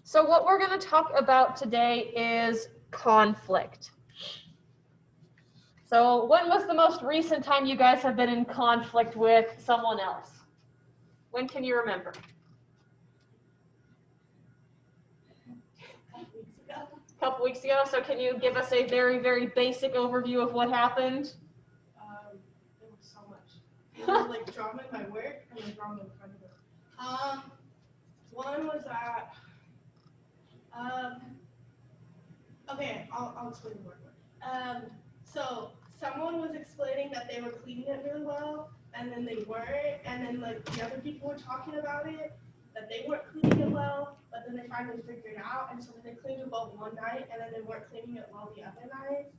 So what we're going to talk about today is conflict. So when was the most recent time you guys have been in conflict with someone else? When can you remember? A couple weeks ago. So can you give us a very, very basic overview of what happened? There was so much. There was like drama in my work and like drama in front of it. One was that, okay, I'll explain the word. So someone was explaining that they were cleaning it really well, and then they weren't, and then like the other people were talking about it, that they weren't cleaning it well, but then they finally figured it out, and so then they cleaned it well one night, and then they weren't cleaning it well the other night.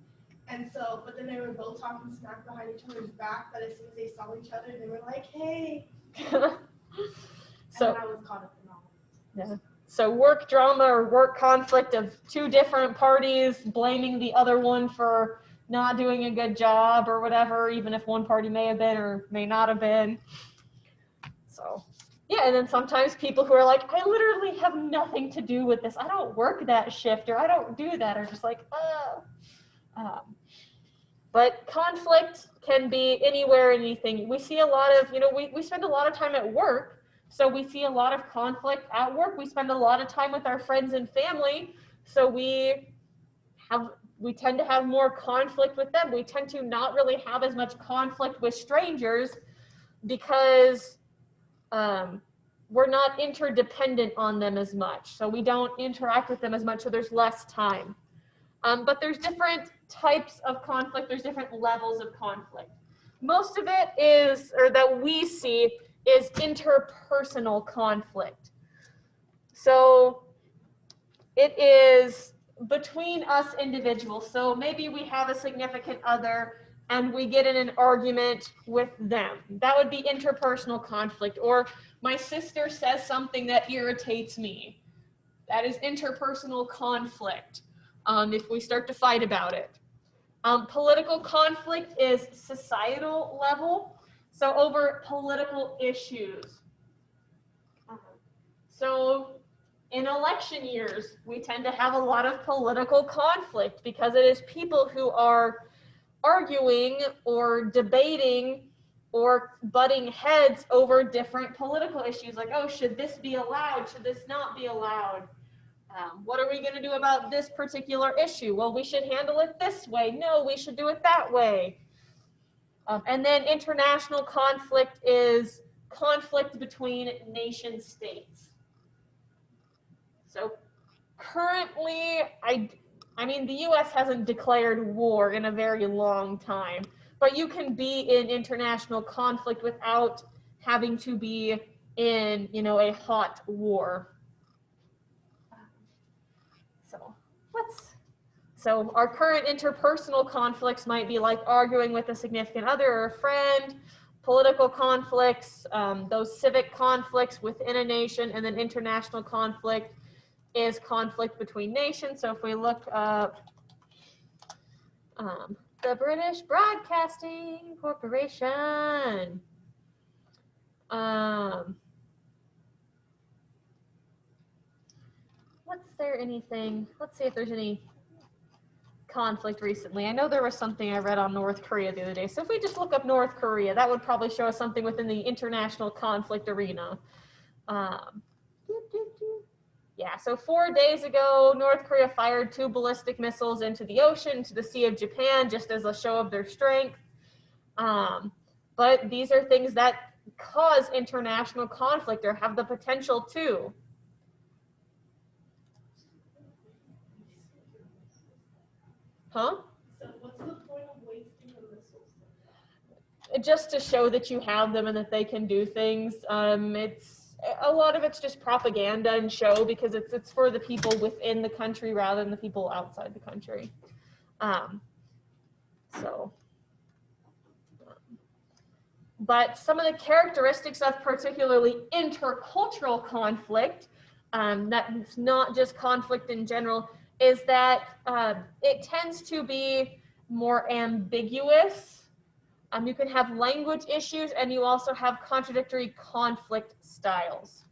And so, but then they were both talking smack behind each other's back, but as soon as they saw each other, they were like, hey. So and I was caught up in all of it. Yeah. So work drama or work conflict of two different parties blaming the other one for not doing a good job or whatever, even if one party may have been or may not have been. So, yeah, and then sometimes people who are like, I literally have nothing to do with this. I don't work that shift or I don't do that, or just like, But conflict can be anywhere, anything. We see a lot of, we spend a lot of time at work. So we see a lot of conflict at work. We spend a lot of time with our friends and family. So we tend to have more conflict with them. We tend to not really have as much conflict with strangers because we're not interdependent on them as much. So we don't interact with them as much. So there's less time. But there's different types of conflict. There's different levels of conflict. Most of it is, or that we see, is interpersonal conflict. So it is between us individuals. So maybe we have a significant other and we get in an argument with them. That would be interpersonal conflict. Or my sister says something that irritates me. That is interpersonal conflict. If we start to fight about it. Political conflict is societal level, so over political issues. So in election years, we tend to have a lot of political conflict because it is people who are arguing or debating or butting heads over different political issues, like, oh, should this be allowed? Should this not be allowed? What are we going to do about this particular issue? Well, we should handle it this way. No, we should do it that way. And then international conflict is conflict between nation states. So currently, I mean, the U.S. hasn't declared war in a very long time, but you can be in international conflict without having to be in, a hot war. So our current interpersonal conflicts might be like arguing with a significant other or a friend, political conflicts, those civic conflicts within a nation, and then international conflict is conflict between nations. So if we look up the British Broadcasting Corporation, let's see if there's any conflict recently. I know there was something I read on North Korea the other day. So if we just look up North Korea, that would probably show us something within the international conflict arena. Yeah, so 4 days ago, North Korea fired 2 ballistic missiles into the ocean, to the Sea of Japan, just as a show of their strength. But these are things that cause international conflict or have the potential to. Huh? So what's the point of wasting the missiles? Just to show that you have them and that they can do things. It's a lot of it's just propaganda and show because it's for the people within the country rather than the people outside the country. But some of the characteristics of particularly intercultural conflict, that's not just conflict in general, is that it tends to be more ambiguous. You can have language issues, and you also have contradictory conflict styles.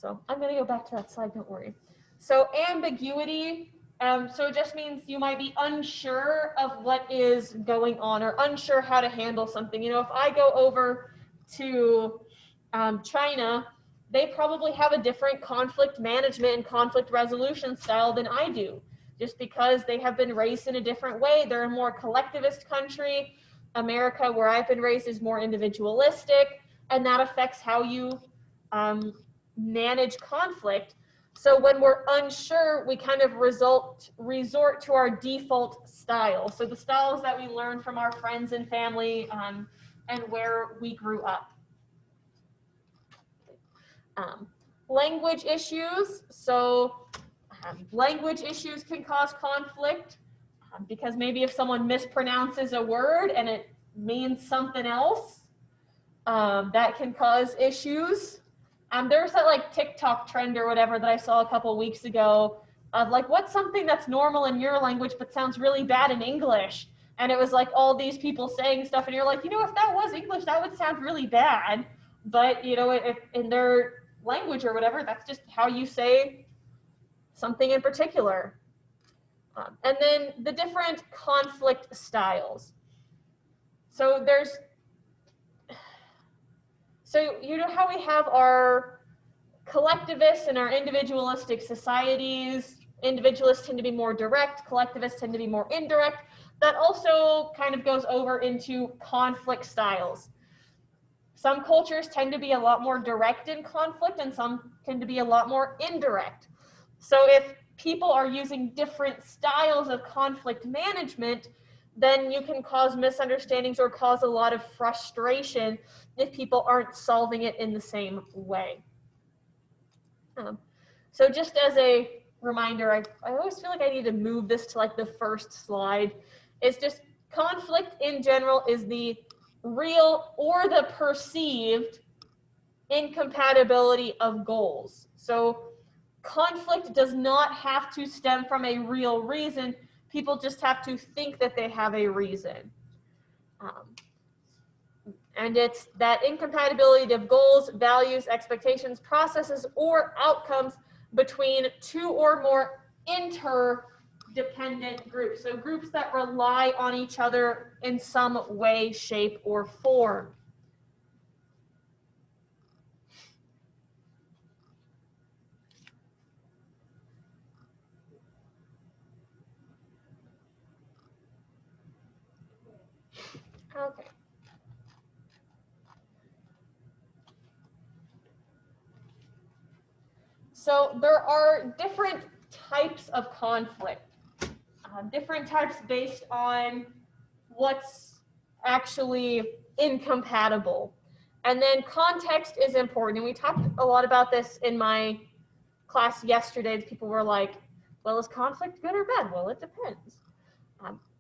So I'm going to go back to that slide, don't worry. So ambiguity, so it just means you might be unsure of what is going on or unsure how to handle something. You know, if I go over to China, they probably have a different conflict management and conflict resolution style than I do, just because they have been raised in a different way. They're a more collectivist country. America, where I've been raised, is more individualistic, and that affects how you manage conflict. So when we're unsure, we kind of resort to our default style. So the styles that we learn from our friends and family and where we grew up. Language issues. So language issues can cause conflict because maybe if someone mispronounces a word and it means something else, that can cause issues. There's that like TikTok trend or whatever that I saw a couple weeks ago of like, what's something that's normal in your language but sounds really bad in English? And it was like all these people saying stuff, and you're like, you know, if that was English, that would sound really bad. But, you know, if in their language or whatever, that's just how you say something in particular. And then the different conflict styles. So you know how we have our collectivists and our individualistic societies. Individualists tend to be more direct, collectivists tend to be more indirect. That also kind of goes over into conflict styles. Some cultures tend to be a lot more direct in conflict, and some tend to be a lot more indirect. So if people are using different styles of conflict management, then you can cause misunderstandings or cause a lot of frustration if people aren't solving it in the same way. So just as a reminder, I always feel like I need to move this to like the first slide. It's just conflict in general is the real or the perceived incompatibility of goals. So conflict does not have to stem from a real reason. People just have to think that they have a reason. And it's that incompatibility of goals, values, expectations, processes, or outcomes between two or more interdependent groups. So groups that rely on each other in some way, shape, or form. Okay. So there are different types of conflict, different types based on what's actually incompatible. And then context is important. And we talked a lot about this in my class yesterday. People were like, well, is conflict good or bad? Well, it depends.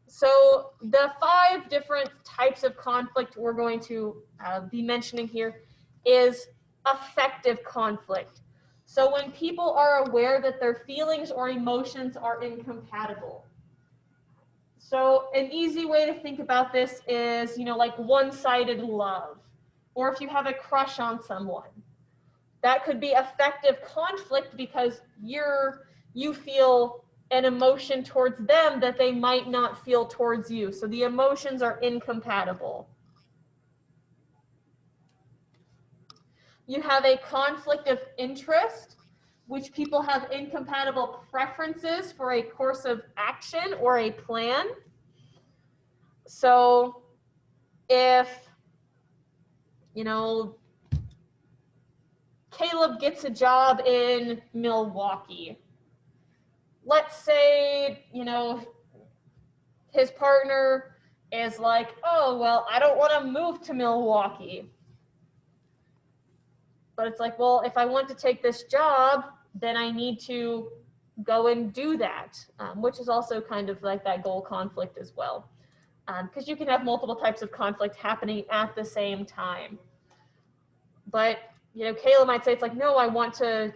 So the 5 different types of conflict we're going to be mentioning here is affective conflict. So when people are aware that their feelings or emotions are incompatible. So an easy way to think about this is, you know, like one-sided love, or if you have a crush on someone. That could be affective conflict because you feel an emotion towards them that they might not feel towards you. So the emotions are incompatible. You have a conflict of interest, which people have incompatible preferences for a course of action or a plan. So if, you know, Caleb gets a job in Milwaukee, let's say, you know, his partner is like, oh, well, I don't want to move to Milwaukee. But it's like, well, if I want to take this job, then I need to go and do that, which is also kind of like that goal conflict as well. Because you can have multiple types of conflict happening at the same time. But, you know, Kayla might say, it's like, no, I want to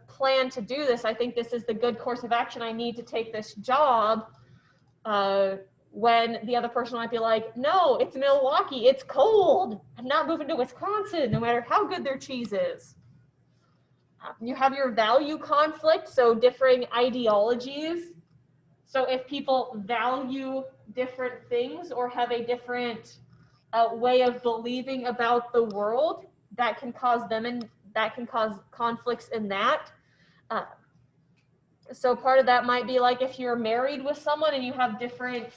plan to do this. I think this is the good course of action. I need to take this job. When the other person might be like, no, it's Milwaukee, it's cold. I'm not moving to Wisconsin, no matter how good their cheese is. You have your value conflict, so differing ideologies. So if people value different things or have a different way of believing about the world, that can cause conflicts in that. Uh, so part of that might be like if you're married with someone and you have different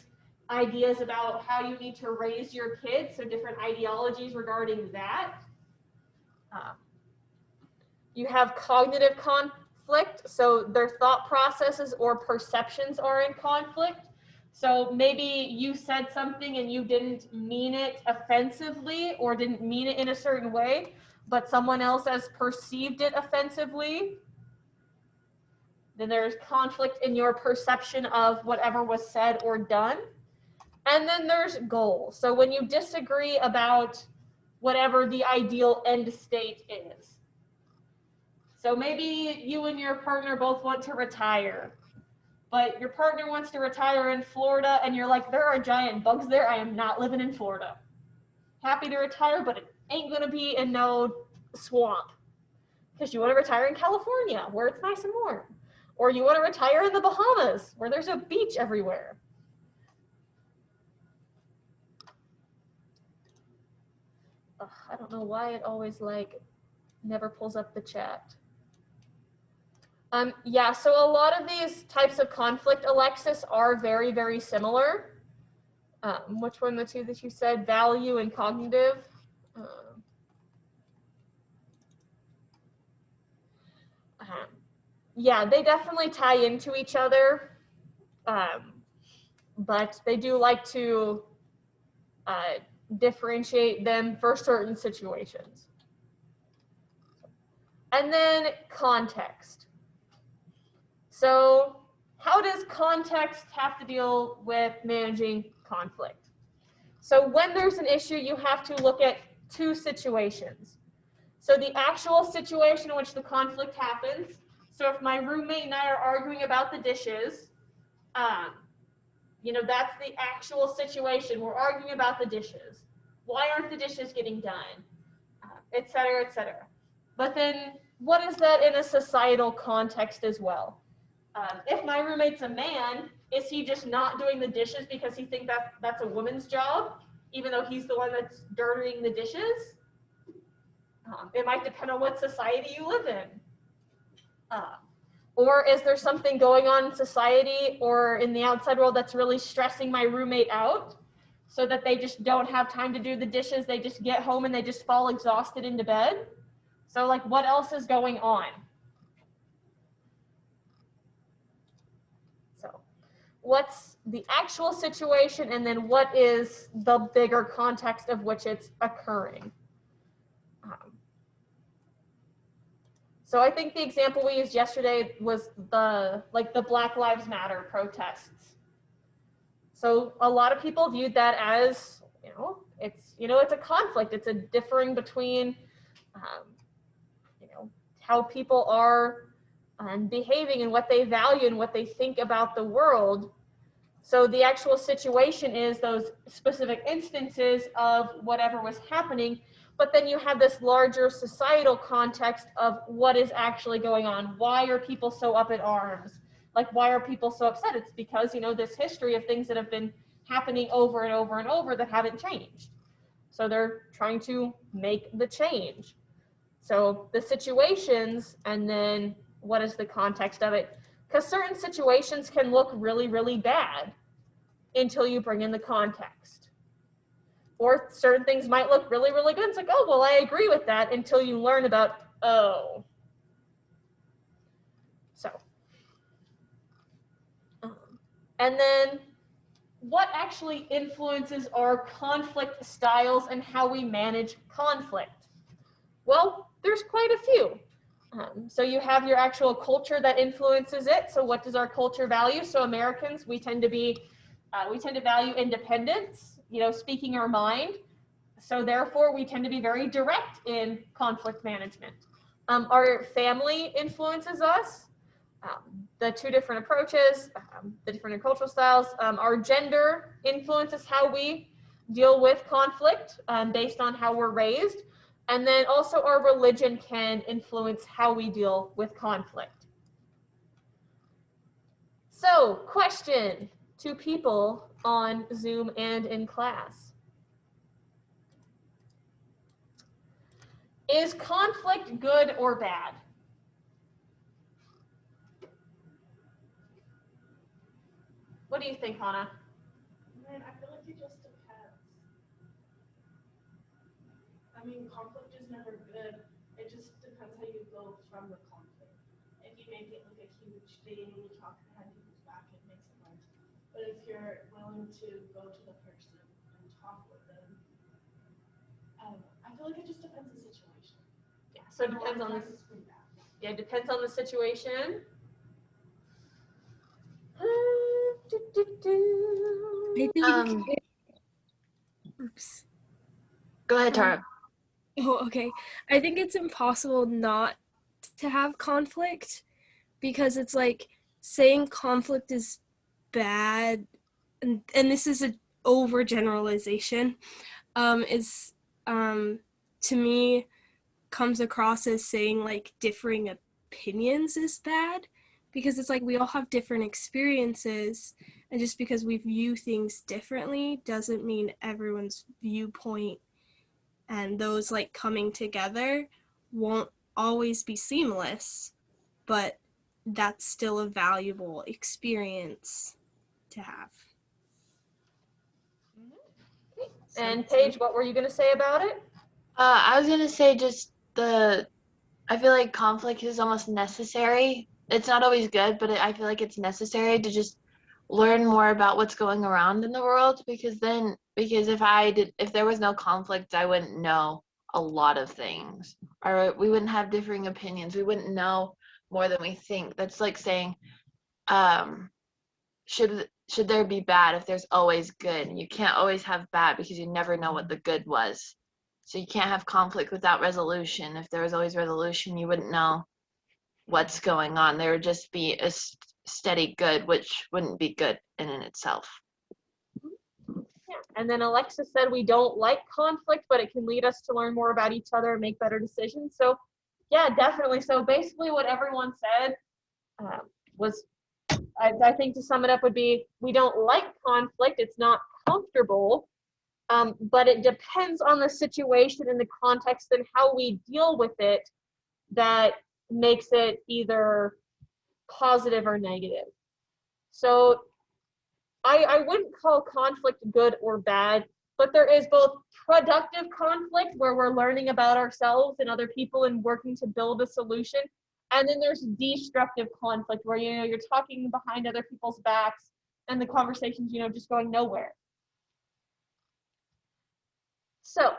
ideas about how you need to raise your kids, so different ideologies regarding that. You have cognitive conflict, so their thought processes or perceptions are in conflict. So maybe you said something and you didn't mean it offensively or didn't mean it in a certain way, but someone else has perceived it offensively. Then there's conflict in your perception of whatever was said or done. And then there's goals. So when you disagree about whatever the ideal end state is. So maybe you and your partner both want to retire, but your partner wants to retire in Florida and you're like, there are giant bugs there. I am not living in Florida. Happy to retire, but it ain't going to be in no swamp. Because you want to retire in California where it's nice and warm. Or you want to retire in the Bahamas where there's a beach everywhere. Ugh, I don't know why it always never pulls up the chat. Yeah, so a lot of these types of conflict, Alexis, are very, very similar. Which one the two that you said? Value and cognitive? Yeah, they definitely tie into each other, but they do like to differentiate them for certain situations. And then context. So how does context have to deal with managing conflict? So when there's an issue, you have to look at two situations. So the actual situation in which the conflict happens. So if my roommate and I are arguing about the dishes, that's the actual situation. We're arguing about the dishes. Why aren't the dishes getting done? Et cetera, et cetera. But then what is that in a societal context as well? If my roommate's a man, is he just not doing the dishes because he thinks that's a woman's job, even though he's the one that's dirtying the dishes? It might depend on what society you live in. Or is there something going on in society or in the outside world that's really stressing my roommate out so that they just don't have time to do the dishes? They just get home and they just fall exhausted into bed. So what else is going on? So what's the actual situation and then what is the bigger context of which it's occurring? So I think the example we used yesterday was the Black Lives Matter protests. So a lot of people viewed that as, it's a conflict. It's a differing between, how people are behaving and what they value and what they think about the world. So the actual situation is those specific instances of whatever was happening. But then you have this larger societal context of what is actually going on. Why are people so up in arms? Why are people so upset? It's because, this history of things that have been happening over and over and over that haven't changed. So they're trying to make the change. So the situations and then what is the context of it? Because certain situations can look really, really bad until you bring in the context. Or certain things might look really, really good. It's oh, well, I agree with that until you learn about, oh. So, and then what actually influences our conflict styles and how we manage conflict? Well, there's quite a few. So you have your actual culture that influences it. So what does our culture value? So Americans, we tend to value independence, speaking our mind. So therefore, we tend to be very direct in conflict management. Our family influences us. The two different approaches, the different cultural styles. Our gender influences how we deal with conflict based on how we're raised. And then also our religion can influence how we deal with conflict. So, question to people on Zoom and in class. Is conflict good or bad? What do you think, Hannah? Man, I feel like it just depends. I mean, conflict is never good. It just depends how you go from the conflict. If you make it like a huge thing and you talk behind people's back, it makes it nice. But if you're willing to go to the person and talk with them, I feel like it just depends on the situation. Yeah, so it depends on this. Yeah, it depends on the situation. I think oops. Go ahead, Tara. Oh, okay. I think it's impossible not to have conflict because it's like saying conflict is bad, and this is an overgeneralization, is to me comes across as saying like differing opinions is bad, because it's like we all have different experiences, and just because we view things differently doesn't mean everyone's viewpoint and those like coming together won't always be seamless, but that's still a valuable experience to have. And Paige, what were you going to say about it? I was gonna say I feel like conflict is almost necessary. It's not always good, but I feel like it's necessary to just learn more about what's going around in the world, because if there was no conflict, I wouldn't know a lot of things, or we wouldn't have differing opinions. We wouldn't know more than we think. That's like saying, should there be bad if there's always good? You can't always have bad because you never know what the good was. So you can't have conflict without resolution. If there was always resolution, you wouldn't know what's going on. There would just be a steady good, which wouldn't be good in itself. Yeah. And then Alexa said we don't like conflict, but it can lead us to learn more about each other and make better decisions. So yeah, definitely. So basically what everyone said was, I think to sum it up would be, we don't like conflict. It's not comfortable. But it depends on the situation and the context and how we deal with it that makes it either positive or negative. So I wouldn't call conflict good or bad, but there is both productive conflict where we're learning about ourselves and other people and working to build a solution. And then there's destructive conflict where, you're talking behind other people's backs and the conversation's, just going nowhere. So,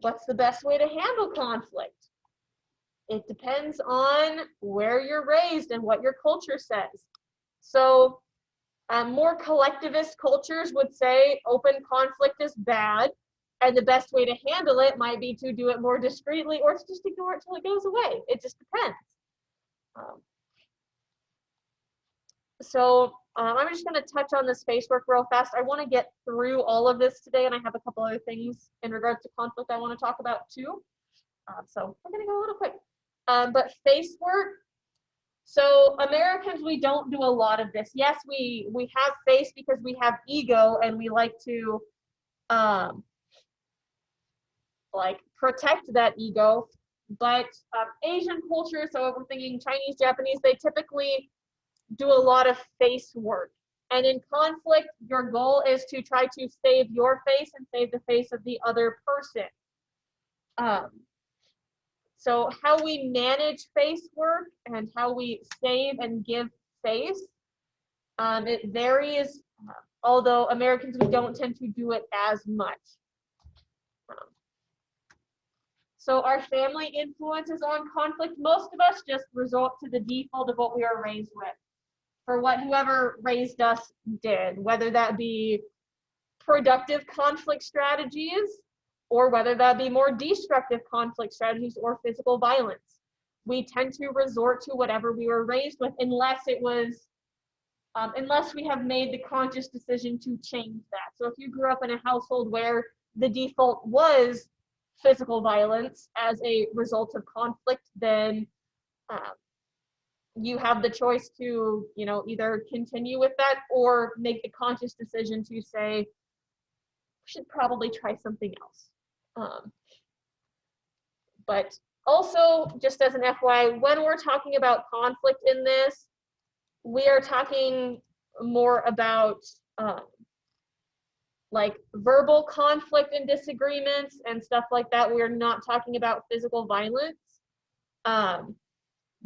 what's the best way to handle conflict? It depends on where you're raised and what your culture says. So, more collectivist cultures would say open conflict is bad, and the best way to handle it might be to do it more discreetly or to just ignore it till it goes away. It just depends. I'm just going to touch on this face work real fast. I want to get through all of this today, and I have a couple other things in regards to conflict I want to talk about too. So we're going to go a little quick. But face work. So Americans, we don't do a lot of this. Yes, we have face because we have ego and we like to protect that ego. But Asian culture, so if we're thinking Chinese, Japanese, they typically do a lot of face work. And in conflict, your goal is to try to save your face and save the face of the other person. So how we manage face work and how we save and give face, it varies, although Americans, we don't tend to do it as much. So our family influences on conflict. Most of us just resort to the default of what we are raised with, for what whoever raised us did, whether that be productive conflict strategies or whether that be more destructive conflict strategies or physical violence. We tend to resort to whatever we were raised with, unless we have made the conscious decision to change that. So if you grew up in a household where the default was physical violence as a result of conflict, then you have the choice to, either continue with that or make the conscious decision to say, we should probably try something else. But also, just as an FYI, when we're talking about conflict in this, we are talking more about like verbal conflict and disagreements and stuff like that. We're not talking about physical violence,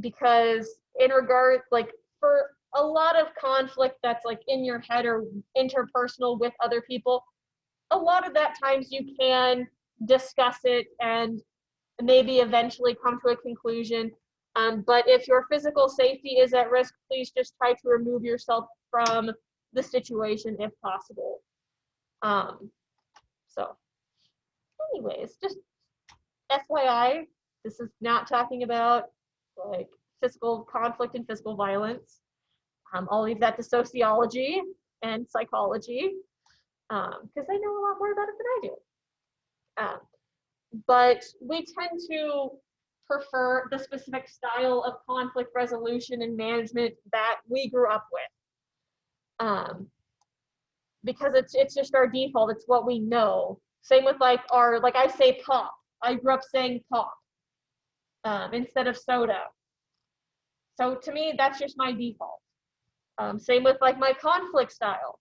because in regard, like for a lot of conflict that's like in your head or interpersonal with other people, a lot of that times you can discuss it and maybe eventually come to a conclusion. But if your physical safety is at risk, please just try to remove yourself from the situation if possible. So anyways, just FYI, this is not talking about like physical conflict and physical violence. I'll leave that to sociology and psychology, because they know a lot more about it than I do. But we tend to prefer the specific style of conflict resolution and management that we grew up with, because it's just our default. It's what we know. Same with like I say pop. I grew up saying pop instead of soda. So to me, that's just my default. Same with like my conflict style.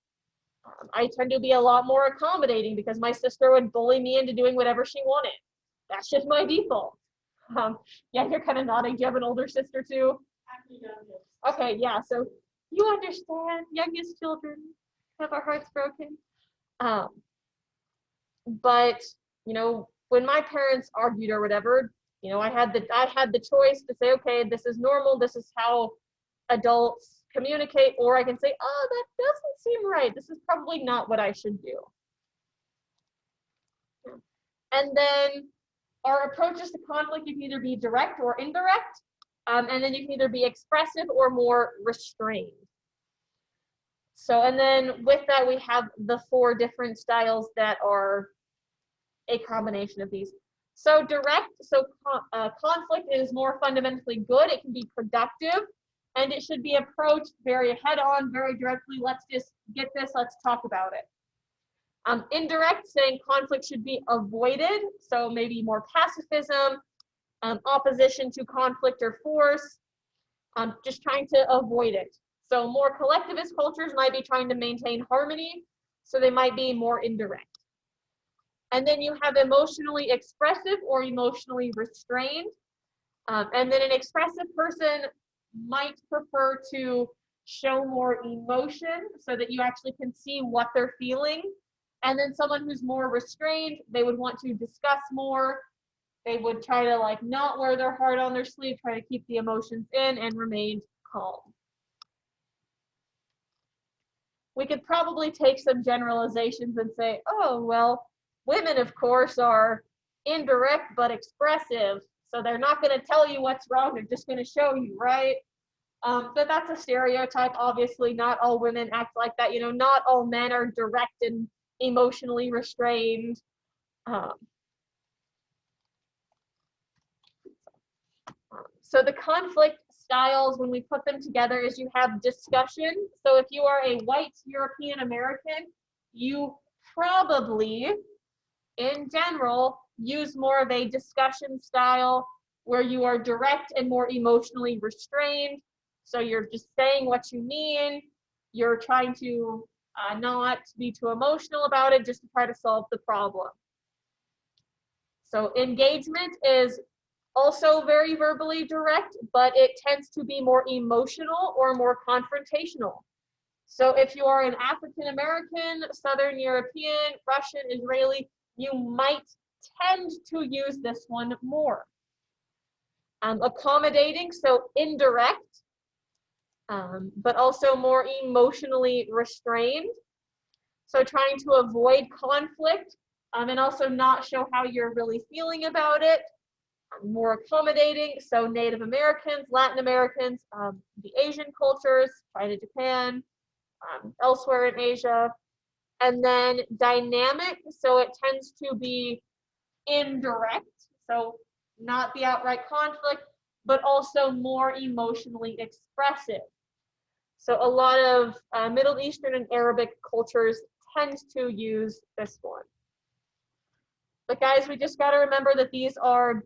I tend to be a lot more accommodating because my sister would bully me into doing whatever she wanted. That's just my default. Yeah, you're kind of nodding. Do you have an older sister too? I'm the youngest. Okay, yeah, so you understand, youngest children have our hearts broken. But when my parents argued or whatever, I had the choice to say, okay, this is normal, this is how adults communicate, or I can say, oh, that doesn't seem right, this is probably not what I should do. And then our approaches to conflict, you can either be direct or indirect, and then you can either be expressive or more restrained. So, and then with that, we have the 4 different styles that are a combination of these. So conflict is more fundamentally good. It can be productive, and it should be approached very head-on, very directly. Let's just get this, let's talk about it. Indirect, saying conflict should be avoided, so maybe more pacifism, opposition to conflict or force, just trying to avoid it. So more collectivist cultures might be trying to maintain harmony, so they might be more indirect. And then you have emotionally expressive or emotionally restrained. And then an expressive person might prefer to show more emotion so that you actually can see what they're feeling. And then someone who's more restrained, they would want to discuss more. They would try to like not wear their heart on their sleeve, try to keep the emotions in and remain calm. We could probably take some generalizations and say, oh, well, women, of course, are indirect but expressive. So they're not going to tell you what's wrong. They're just going to show you, right? But that's a stereotype. Obviously, not all women act like that. Not all men are direct and emotionally restrained. So the conflict styles, when we put them together, is you have discussion. So if you are a white European American, you probably, in general, use more of a discussion style where you are direct and more emotionally restrained. So you're just saying what you mean. You're trying to not be too emotional about it, just to try to solve the problem. So engagement is also very verbally direct, but it tends to be more emotional or more confrontational. So if you are an African American, Southern European, Russian, Israeli, you might tend to use this one more. Accommodating, so indirect, but also more emotionally restrained. So trying to avoid conflict, and also not show how you're really feeling about it. More accommodating, so Native Americans, Latin Americans, the Asian cultures, China, Japan, elsewhere in Asia. And then dynamic, so it tends to be indirect, so not the outright conflict, but also more emotionally expressive. So a lot of Middle Eastern and Arabic cultures tend to use this one. But guys, we just got to remember that these are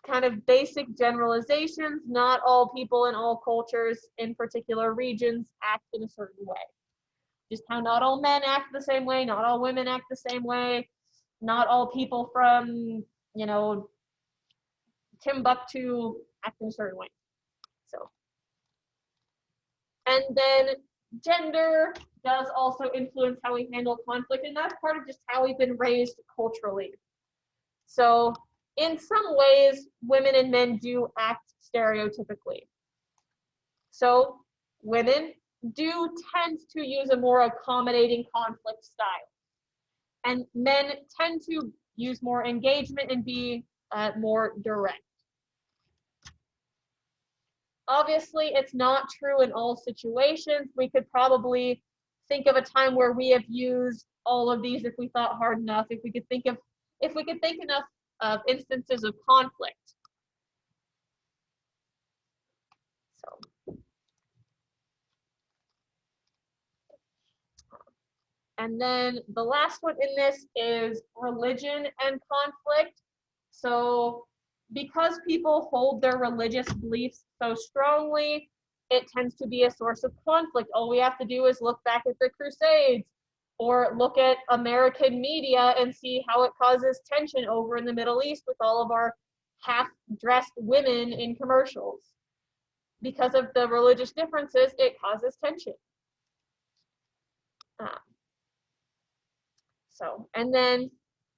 kind of basic generalizations. Not all people in all cultures in particular regions act in a certain way. Just how not all men act the same way, not all women act the same way, not all people from, you know, Timbuktu act in a certain way. So, and then gender does also influence how we handle conflict, and that's part of just how we've been raised culturally. So in some ways, women and men do act stereotypically. So women do tend to use a more accommodating conflict style, and men tend to use more engagement and be more direct. Obviously, it's not true in all situations. We could probably think of a time where we have used all of these if we thought hard enough, if we could think enough of instances of conflict. So, and then the last one in this is religion and conflict. So because people hold their religious beliefs so strongly, it tends to be a source of conflict. All we have to do is look back at the Crusades or look at American media and see how it causes tension over in the Middle East with all of our half-dressed women in commercials. Because of the religious differences, it causes tension. So, and then,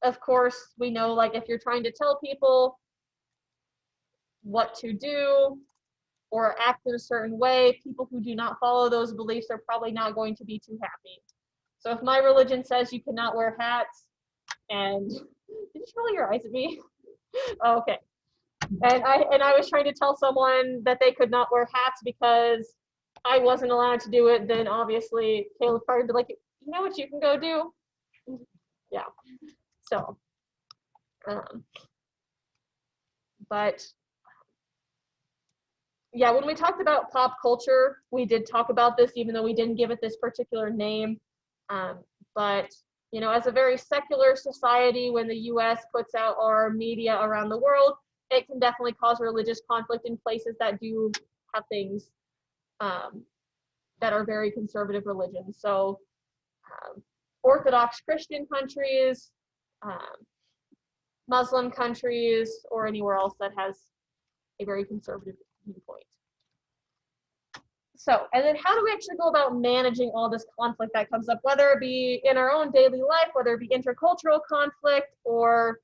of course, we know, like, if you're trying to tell people what to do or act in a certain way, people who do not follow those beliefs are probably not going to be too happy. So if my religion says you cannot wear hats, and did you roll your eyes at me? Oh, okay. And I was trying to tell someone that they could not wear hats because I wasn't allowed to do it, then obviously Caleb probably be like, you know what you can go do? Yeah. So, but yeah, when we talked about pop culture, we did talk about this, even though we didn't give it this particular name. But, you know, as a very secular society, when the US puts out our media around the world, it can definitely cause religious conflict in places that do have things that are very conservative religions. So Orthodox Christian countries, Muslim countries, or anywhere else that has a very conservative viewpoint. So, and then how do we actually go about managing all this conflict that comes up, whether it be in our own daily life, whether it be intercultural conflict, or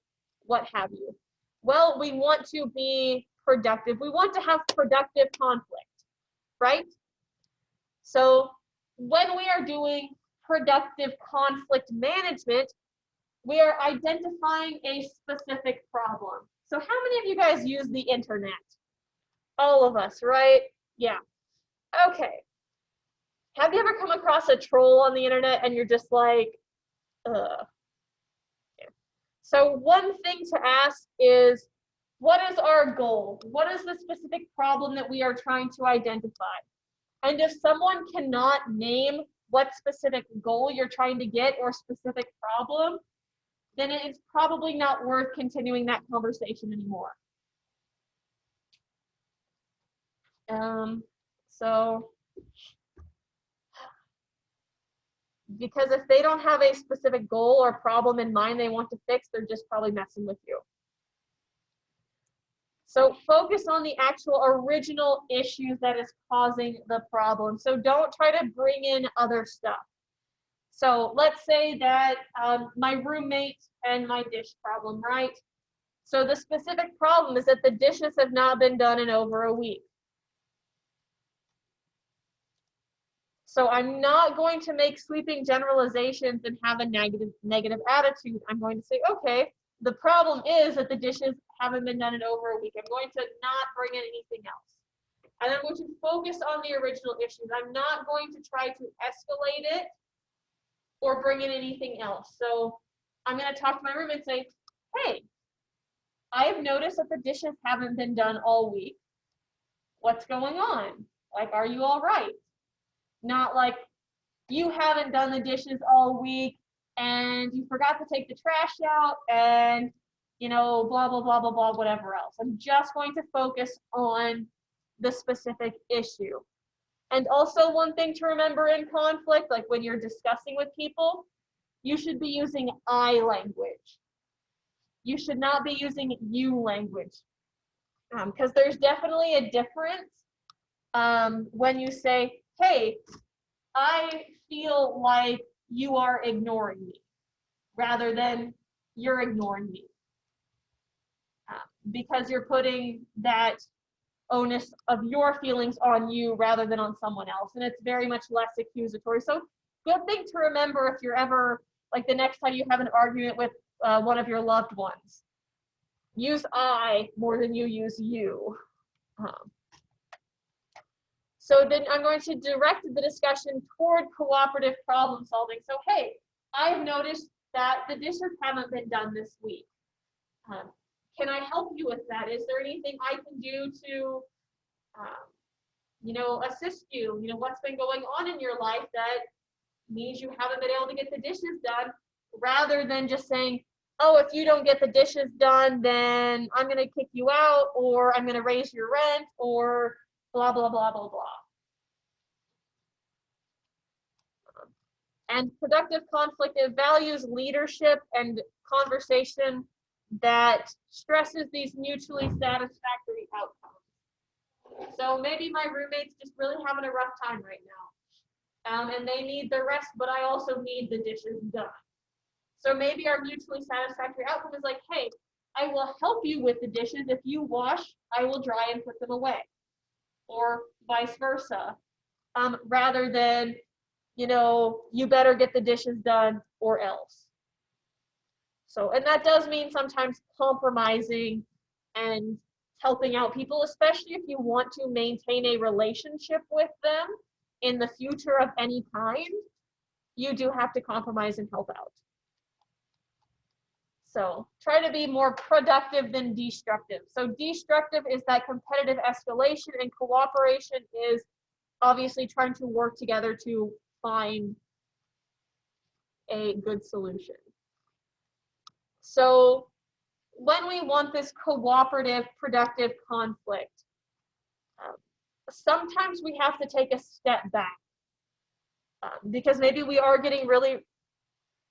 what have you? Well, we want to be productive. We want to have productive conflict, right? So when we are doing productive conflict management, we are identifying a specific problem. So how many of you guys use the internet? All of us, right? Yeah. Okay. Have you ever come across a troll on the internet and you're just like, ugh? Yeah. So one thing to ask is, what is our goal? What is the specific problem that we are trying to identify? And if someone cannot name what specific goal you're trying to get or specific problem, then it is probably not worth continuing that conversation anymore. So, because if they don't have a specific goal or problem in mind they want to fix, they're just probably messing with you. So focus on the actual original issues that is causing the problem. So don't try to bring in other stuff. So let's say that my roommate and my dish problem, right? So the specific problem is that the dishes have not been done in over a week. So I'm not going to make sweeping generalizations and have a negative attitude. I'm going to say, okay, the problem is that the dishes haven't been done in over a week. I'm going to not bring in anything else. And I'm going to focus on the original issues. I'm not going to try to escalate it or bring in anything else. So I'm going to talk to my roommate and say, hey, I've noticed that the dishes haven't been done all week. What's going on? Like, are you all right? Not like, you haven't done the dishes all week and you forgot to take the trash out and, blah, blah, blah, blah, blah, whatever else. I'm just going to focus on the specific issue. And also, one thing to remember in conflict, like when you're discussing with people, you should be using I language. You should not be using you language. Because there's definitely a difference when you say, hey, I feel like you are ignoring me, rather than you're ignoring me. Because you're putting that onus of your feelings on you rather than on someone else. And it's very much less accusatory. So good thing to remember if you're ever, like the next time you have an argument with one of your loved ones. Use I more than you use you. So then I'm going to direct the discussion toward cooperative problem solving. So, hey, I've noticed that the dishes haven't been done this week. Can I help you with that? Is there anything I can do to, assist you? What's been going on in your life that means you haven't been able to get the dishes done, rather than just saying, oh, if you don't get the dishes done, then I'm going to kick you out, or I'm going to raise your rent, or blah, blah, blah, blah, blah. And productive conflict, it values leadership and conversation that stresses these mutually satisfactory outcomes. So maybe my roommate's just really having a rough time right now. And they need the rest, but I also need the dishes done. So maybe our mutually satisfactory outcome is like, hey, I will help you with the dishes. If you wash, I will dry and put them away. Or vice versa. Rather than, you better get the dishes done or else. So, and that does mean sometimes compromising and helping out people, especially if you want to maintain a relationship with them in the future of any kind. You do have to compromise and help out. So try to be more productive than destructive. So destructive is that competitive escalation, and cooperation is obviously trying to work together to find a good solution. So when we want this cooperative, productive conflict, sometimes we have to take a step back because maybe we are getting really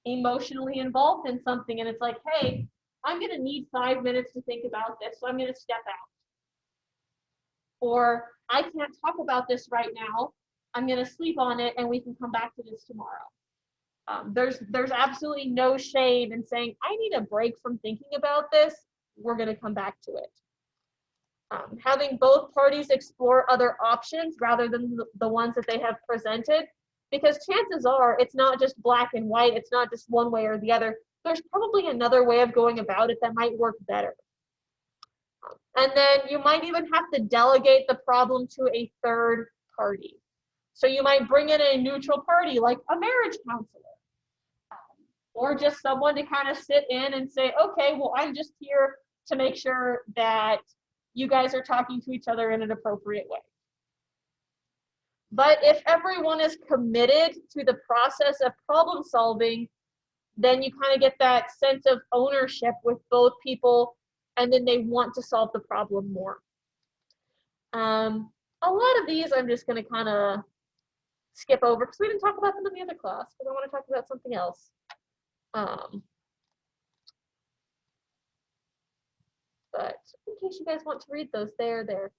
emotionally involved in something, and it's like, hey, I'm going to need 5 minutes to think about this, so I'm going to step out. Or I can't talk about this right now. I'm going to sleep on it, and we can come back to this tomorrow. There's absolutely no shame in saying, I need a break from thinking about this. We're going to come back to it. Having both parties explore other options rather than the ones that they have presented, because chances are it's not just black and white. It's not just one way or the other. There's probably another way of going about it that might work better. And then you might even have to delegate the problem to a third party. So you might bring in a neutral party like a marriage counselor, or just someone to kind of sit in and say, okay, well, I'm just here to make sure that you guys are talking to each other in an appropriate way. But if everyone is committed to the process of problem solving, then you kind of get that sense of ownership with both people, and then they want to solve the problem more. A lot of these I'm just going to kind of skip over because we didn't talk about them in the other class, because I want to talk about something else. But in case you guys want to read those, they're there.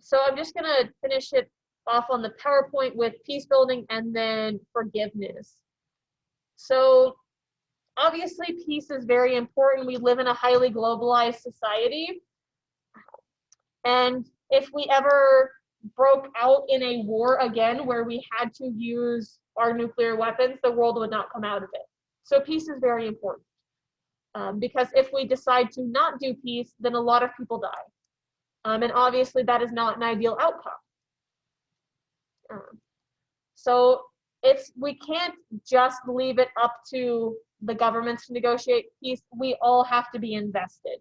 So I'm just going to finish it off on the PowerPoint with peace building and then forgiveness. So obviously peace is very important. We live in a highly globalized society. And if we ever broke out in a war again where we had to use our nuclear weapons, the world would not come out of it. So peace is very important. Because if we decide to not do peace, then a lot of people die. And obviously that is not an ideal outcome. So we can't just leave it up to the governments to negotiate peace, we all have to be invested.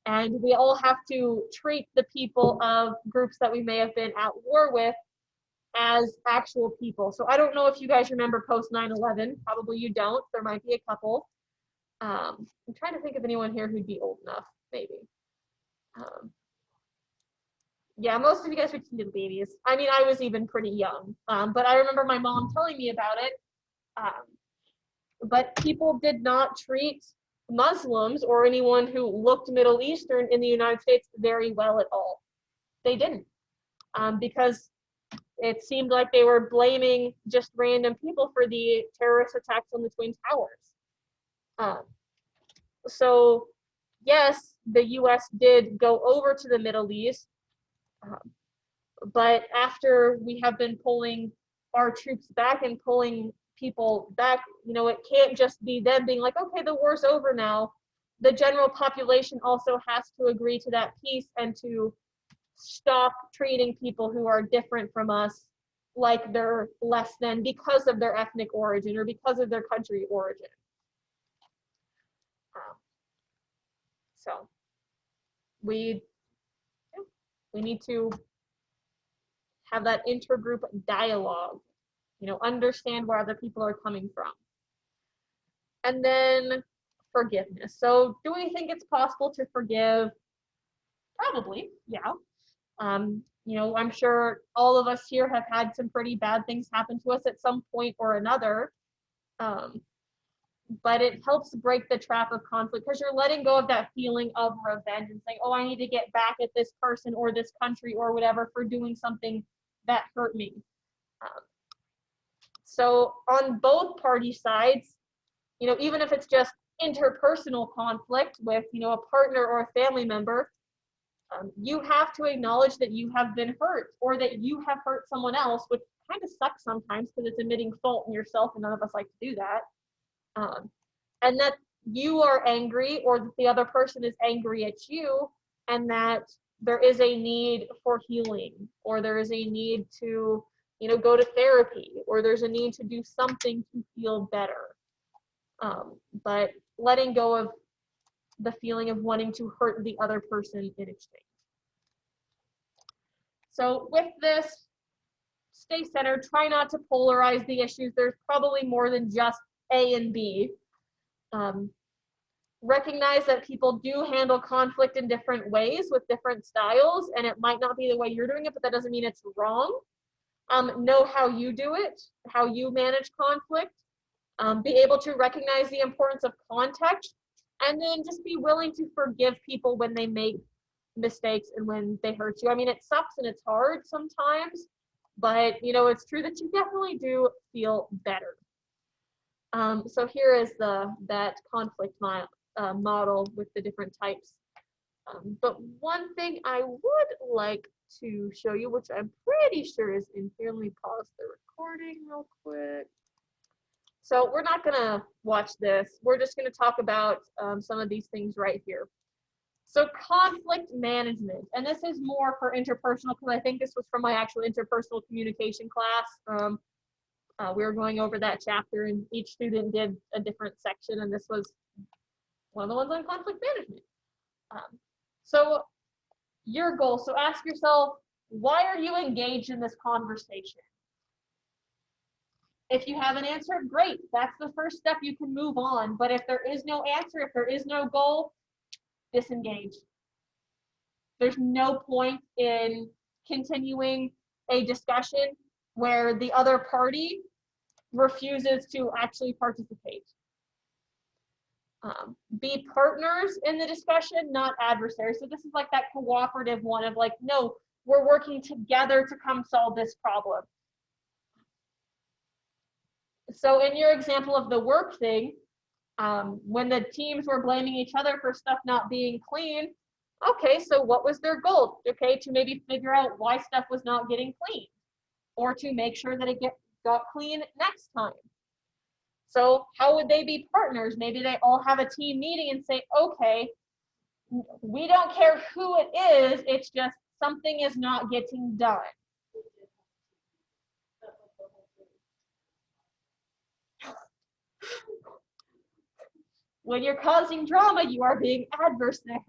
And we all have to treat the people of groups that we may have been at war with as actual people. So I don't know if you guys remember post 9/11. Probably you don't. There might be a couple. I'm trying to think of anyone here who'd be old enough, maybe. Yeah, most of you guys were little babies. I mean, I was even pretty young, but I remember my mom telling me about it. But people did not treat Muslims or anyone who looked Middle Eastern in the United States very well at all. They didn't, because it seemed like they were blaming just random people for the terrorist attacks on the Twin Towers. So yes, the US did go over to the Middle East, but after we have been pulling our troops back and pulling people back, you know, it can't just be them being like, okay, the war's over now. The general population also has to agree to that peace and to stop treating people who are different from us like they're less than because of their ethnic origin or because of their country origin. So we need to have that intergroup dialogue, you know, understand where other people are coming from. And then forgiveness. So do we think it's possible to forgive? Probably, yeah. You know, I'm sure all of us here have had some pretty bad things happen to us at some point or another. But it helps break the trap of conflict because you're letting go of that feeling of revenge and saying, oh, I need to get back at this person or this country or whatever for doing something that hurt me. So on both party sides, you know, even if it's just interpersonal conflict with, you know, a partner or a family member, you have to acknowledge that you have been hurt or that you have hurt someone else, which kind of sucks sometimes because it's admitting fault in yourself, and none of us like to do that. And that you are angry or that the other person is angry at you, and that there is a need for healing, or there is a need to, you know, go to therapy, or there's a need to do something to feel better. But letting go of the feeling of wanting to hurt the other person in exchange. So with this, stay centered, try not to polarize the issues. There's probably more than just A and B. Recognize that people do handle conflict in different ways with different styles, and it might not be the way you're doing it, but that doesn't mean it's wrong. Know how you do it, how you manage conflict, be able to recognize the importance of context, and then just be willing to forgive people when they make mistakes and when they hurt you. I mean, it sucks and it's hard sometimes, but you know, it's true that you definitely do feel better. So here is that conflict model with the different types. But one thing I would like to show you, which I'm pretty sure is in here, let me pause the recording real quick. So we're not gonna watch this. We're just gonna talk about some of these things right here. So conflict management, and this is more for interpersonal, because I think this was from my actual interpersonal communication class. We were going over that chapter, and each student did a different section, and this was one of the ones on conflict management. So your goal, so ask yourself, why are you engaged in this conversation? If you have an answer, great. That's the first step. You can move on. But if there is no answer, if there is no goal, disengage. There's no point in continuing a discussion where the other party refuses to actually participate. Be partners in the discussion, not adversaries. So this is like that cooperative one of like, no, we're working together to come solve this problem. So in your example of the work thing, when the teams were blaming each other for stuff not being clean, okay, so what was their goal? Okay, to maybe figure out why stuff was not getting clean, or to make sure that it got clean next time. So how would they be partners? Maybe they all have a team meeting and say, okay, we don't care who it is, it's just something is not getting done. When you're causing drama, you are being adversary.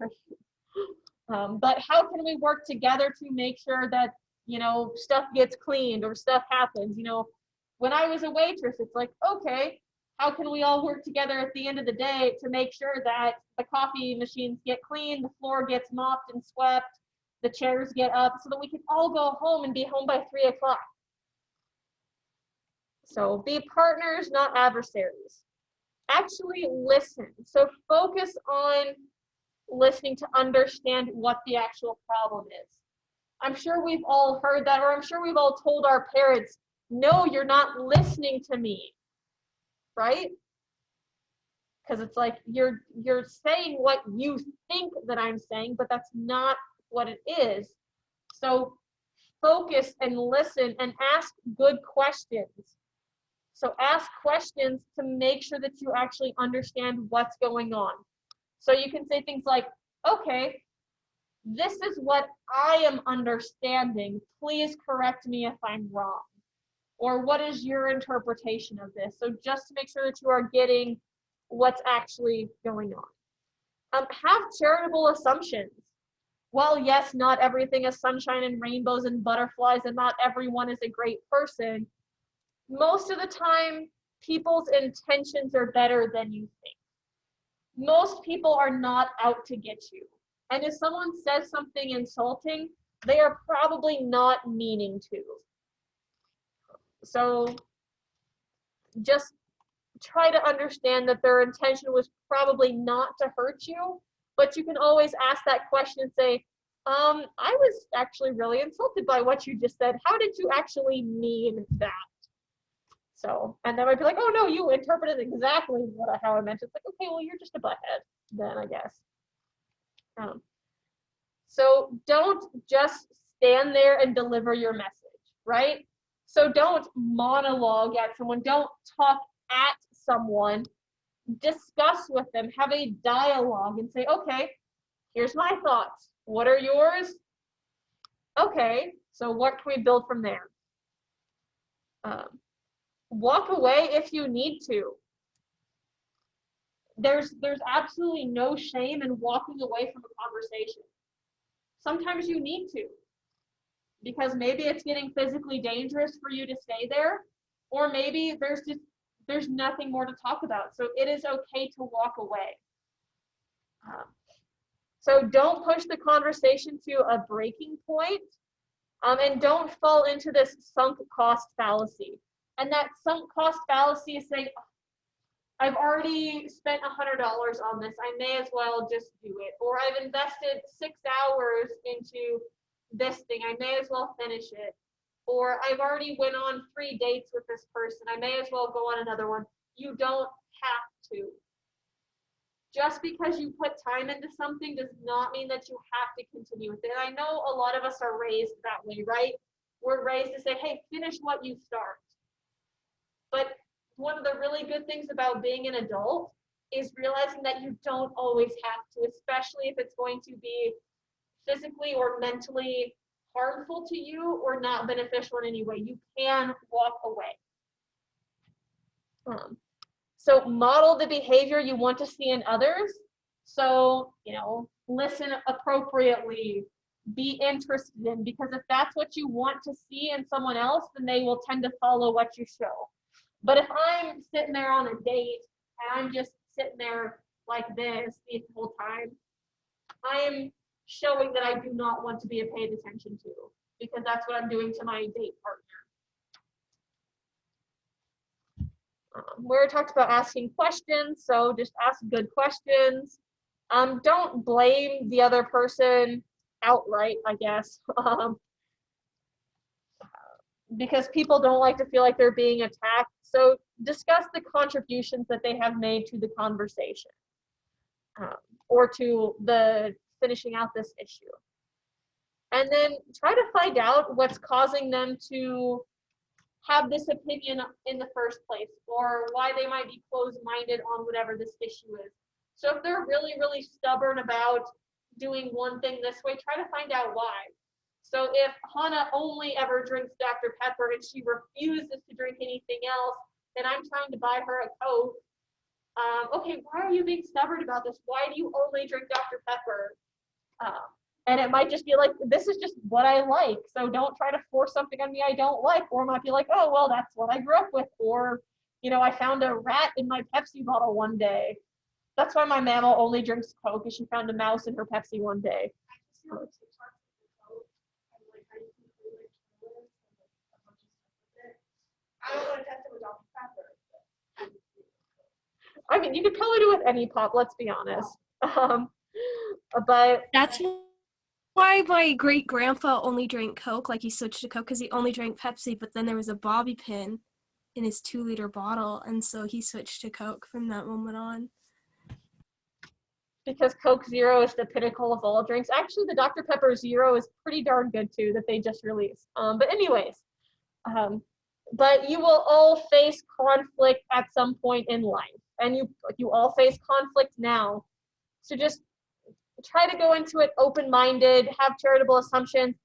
But how can we work together to make sure that, stuff gets cleaned or stuff happens? When I was a waitress, it's like, okay, how can we all work together at the end of the day to make sure that the coffee machines get cleaned, the floor gets mopped and swept, the chairs get up, so that we can all go home and be home by 3 o'clock? So be partners, not adversaries. Actually listen. So focus on listening to understand what the actual problem is. I'm sure we've all heard that, or I'm sure we've all told our parents, no, you're not listening to me, right? Because it's like you're saying what you think that I'm saying, but that's not what it is. So focus and listen and ask good questions. So ask questions to make sure that you actually understand what's going on. So you can say things like, okay, this is what I am understanding. Please correct me if I'm wrong. Or what is your interpretation of this? So just to make sure that you are getting what's actually going on. Have charitable assumptions. While yes, not everything is sunshine and rainbows and butterflies, and not everyone is a great person, most of the time, people's intentions are better than you think. Most people are not out to get you. And if someone says something insulting, they are probably not meaning to. So just try to understand that their intention was probably not to hurt you, but you can always ask that question and say, I was actually really insulted by what you just said. How did you actually mean that? So, and then I'd be like, oh no, you interpreted exactly how I meant it. It's like, okay, well, you're just a butthead then, I guess. So don't just stand there and deliver your message, right? So don't monologue at someone, don't talk at someone, discuss with them, have a dialogue and say, okay, here's my thoughts. What are yours? Okay, so what can we build from there? Walk away if you need to. There's absolutely no shame in walking away from a conversation. Sometimes you need to, because maybe it's getting physically dangerous for you to stay there, or maybe there's nothing more to talk about. So it is okay to walk away. So don't push the conversation to a breaking point, and don't fall into this sunk cost fallacy. And that sunk cost fallacy is saying, I've already spent $100 on this. I may as well just do it. Or I've invested 6 hours into this thing. I may as well finish it. Or I've already went on 3 dates with this person. I may as well go on another one. You don't have to. Just because you put time into something does not mean that you have to continue with it. And I know a lot of us are raised that way, right? We're raised to say, hey, finish what you start. But one of the really good things about being an adult is realizing that you don't always have to, especially if it's going to be physically or mentally harmful to you or not beneficial in any way. You can walk away. So model the behavior you want to see in others. So, listen appropriately, be interested in, because if that's what you want to see in someone else, then they will tend to follow what you show. But if I'm sitting there on a date and I'm just sitting there like this the whole time, I am showing that I do not want to be paid attention to, because that's what I'm doing to my date partner. We already talked about asking questions, so just ask good questions. Don't blame the other person outright, I guess, because people don't like to feel like they're being attacked. So discuss the contributions that they have made to the conversation, or to the finishing out this issue. And then try to find out what's causing them to have this opinion in the first place, or why they might be closed-minded on whatever this issue is. So if they're really, really stubborn about doing one thing this way, try to find out why. So if Hannah only ever drinks Dr. Pepper and she refuses to drink anything else, then I'm trying to buy her a Coke. Okay, why are you being stubborn about this? Why do you only drink Dr. Pepper? And it might just be like, this is just what I like. So don't try to force something on me I don't like. Or it might be like, oh, well, that's what I grew up with. Or, I found a rat in my Pepsi bottle one day. That's why my mammal only drinks Coke, because she found a mouse in her Pepsi one day. I don't want to test it with Dr. Pepper. I mean, you could probably do it with any pop, let's be honest. But That's why my great grandpa only drank Coke, like he switched to Coke because he only drank Pepsi, but then there was a bobby pin in his 2-liter bottle, and so he switched to Coke from that moment on. Because Coke Zero is the pinnacle of all drinks. Actually, the Dr. Pepper Zero is pretty darn good too, that they just released. But anyways, but you will all face conflict at some point in life, and you all face conflict now. So just try to go into it open-minded, have charitable assumptions,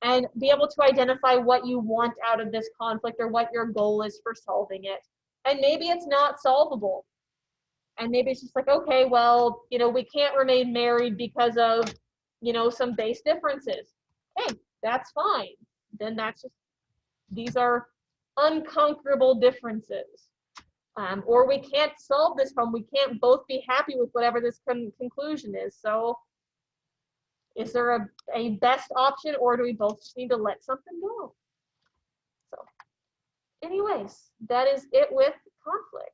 and be able to identify what you want out of this conflict or what your goal is for solving it. And maybe it's not solvable. And maybe it's just like, okay, well, we can't remain married because of, some base differences. Hey, that's fine. Then these are unconquerable differences. Or we can't solve this problem. We can't both be happy with whatever this conclusion is. So is there a best option, or do we both just need to let something go? So anyways, that is it with conflict.